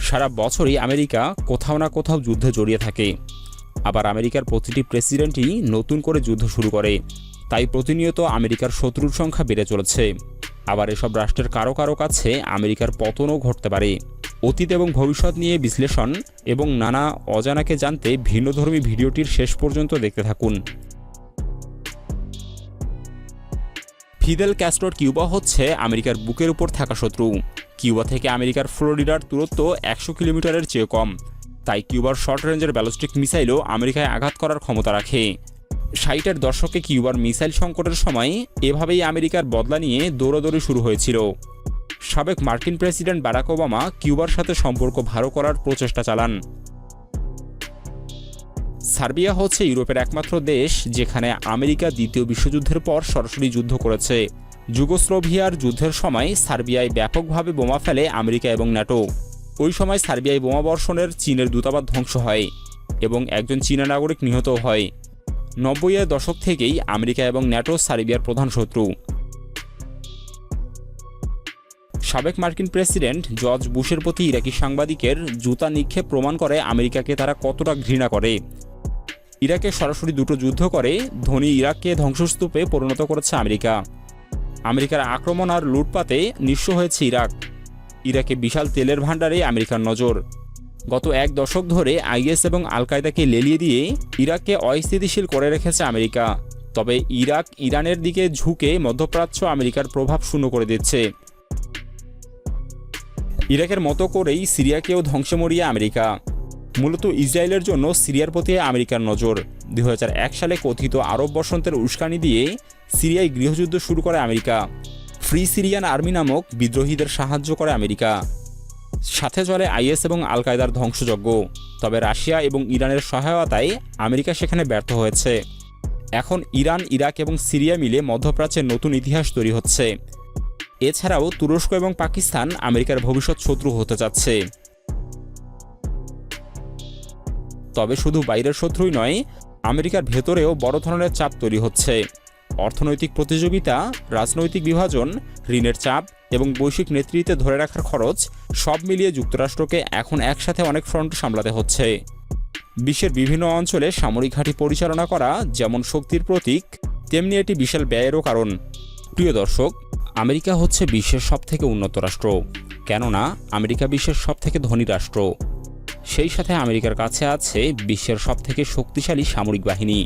সারা বছরই আমেরিকা কোথাও না কোথাও যুদ্ধে জড়িয়ে থাকে। আবার আমেরিকার প্রতিটি প্রেসিডেন্টই নতুন করে যুদ্ধ শুরু করে। তাই প্রতিনিয়ত আমেরিকার শত্রুর সংখ্যা বেড়ে চলেছে। আবার এসব রাষ্ট্রের কারো কারো কাছে আমেরিকার পতনও ঘটতে পারে। অতীত এবং ভবিষ্যৎ নিয়ে বিশ্লেষণ এবং নানা অজানাকে জানতে ভিন্নধর্মী ভিডিওটির শেষ পর্যন্ত দেখতে থাকুন। ফিদেল ক্যাস্ট্রোর কিউবা হচ্ছে আমেরিকার বুকের উপর থাকা শত্রু। কিউবা থেকে আমেরিকার ফ্লোরিডার দূরত্ব 100 কিলোমিটারের চেয়ে কম। তাই কিউবার শর্ট রেঞ্জের ব্যালিস্টিক মিসাইলও আমেরিকায় আঘাত করার ক্ষমতা রাখে। 60-এর দশকে কিউবার মিসাইল সংকটের সময় এভাবেই আমেরিকার বদলা নিয়ে দৌড়াদৌড়ি শুরু হয়েছিল। সাবেক মার্কিন প্রেসিডেন্ট বারাক ওবামা কিউবার সাথে সম্পর্ক ভালো করার প্রচেষ্টা চালান। সার্বিয়া হচ্ছে ইউরোপের একমাত্র দেশ যেখানে আমেরিকা দ্বিতীয় বিশ্বযুদ্ধের পর সরাসরি যুদ্ধ করেছে। যুগোস্লোভিয়ার যুদ্ধের সময় সার্বিয়ায় ব্যাপকভাবে বোমা ফেলে আমেরিকা এবং ন্যাটো। ওই সময় সার্বিয়ায় বোমা বর্ষণের চীনের দূতাবাস ধ্বংস হয় এবং একজন চীনা নাগরিক নিহত হয়। 90-এর দশক থেকেই আমেরিকা এবং ন্যাটো সার্বিয়ার প্রধান শত্রু। সাবেক মার্কিন প্রেসিডেন্ট জর্জ বুশের প্রতি ইরাকি সাংবাদিকের জুতা নিক্ষেপ প্রমাণ করে আমেরিকাকে তারা কতটা ঘৃণা করে। ইরাকে সরাসরি দুটো যুদ্ধ করে ধনী ইরাককে ধ্বংসস্তূপে পরিণত করেছে আমেরিকা। আমেরিকার আক্রমণ আর লুটপাতে নিঃস্ব হয়েছে ইরাক। ইরাকে বিশাল তেলের ভাণ্ডারে আমেরিকার নজর। গত এক দশক ধরে আইএস এবং আল কায়দাকে লেলিয়ে দিয়ে ইরাককে অস্থিতিশীল করে রেখেছে আমেরিকা। তবে ইরাক ইরানের দিকে ঝুঁকে মধ্যপ্রাচ্য আমেরিকার প্রভাব শূন্য করে দিচ্ছে। ইরাকের মতো করেই সিরিয়াকেও ধ্বংসে মরিয়ে আমেরিকা। মূলত ইসরায়েলের জন্য সিরিয়ার প্রতি আমেরিকার নজর। 2001 সালে কথিত আরব বসন্তের উস্কানি দিয়ে সিরিয়ায় গৃহযুদ্ধ শুরু করে আমেরিকা। ফ্রি সিরিয়ান আর্মি নামক বিদ্রোহীদের সাহায্য করে আমেরিকা। সাথে চলে আইএস এবং আল কায়দার ধ্বংসযজ্ঞ। তবে রাশিয়া এবং ইরানের সহায়তায় আমেরিকা সেখানে ব্যর্থ হয়েছে। এখন ইরান, ইরাক এবং সিরিয়া মিলে মধ্যপ্রাচ্যের নতুন ইতিহাস তৈরি হচ্ছে। এছাড়াও তুরস্ক এবং পাকিস্তান আমেরিকার ভবিষ্যৎ শত্রু হতে যাচ্ছে। তবে শুধু বাইরের শত্রুই নয়, আমেরিকার ভেতরেও বড় ধরনের চাপ তৈরি হচ্ছে। অর্থনৈতিক প্রতিযোগিতা, রাজনৈতিক বিভাজন, ঋণের চাপ এবং বৈশ্বিক নেতৃত্বে ধরে রাখার খরচ সব মিলিয়ে যুক্তরাষ্ট্রকে এখন একসাথে অনেক ফ্রন্ট সামলাতে হচ্ছে। বিশ্বের বিভিন্ন অঞ্চলে সামরিক ঘাঁটি পরিচালনা করা যেমন শক্তির প্রতীক, তেমনি এটি বিশাল ব্যয়েরও কারণ। প্রিয় দর্শক, আমেরিকা হচ্ছে বিশ্বের সবথেকে উন্নত রাষ্ট্র, কেননা আমেরিকা বিশ্বের সবথেকে ধনী রাষ্ট্র। সেই সাথে আমেরিকার কাছে আছে বিশ্বের সবথেকে শক্তিশালী সামরিক বাহিনী।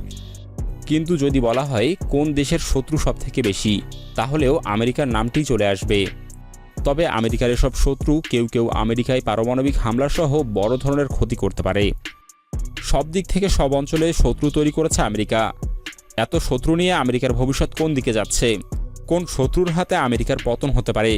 কিন্তু যদি বলা হয় কোন দেশের শত্রু সবথেকে বেশি, তাহলেও আমেরিকার নামটি চলে আসবে। তবে আমেরিকার এসব শত্রু কেউ কেউ আমেরিকায় পারমাণবিক হামলাসহ বড় ধরনের ক্ষতি করতে পারে। সব দিক থেকে সব অঞ্চলে শত্রু তৈরি করেছে আমেরিকা। এত শত্রু নিয়ে আমেরিকার ভবিষ্যৎ কোন দিকে যাচ্ছে? কোন শত্রুর হাতে আমেরিকার পতন হতে পারে?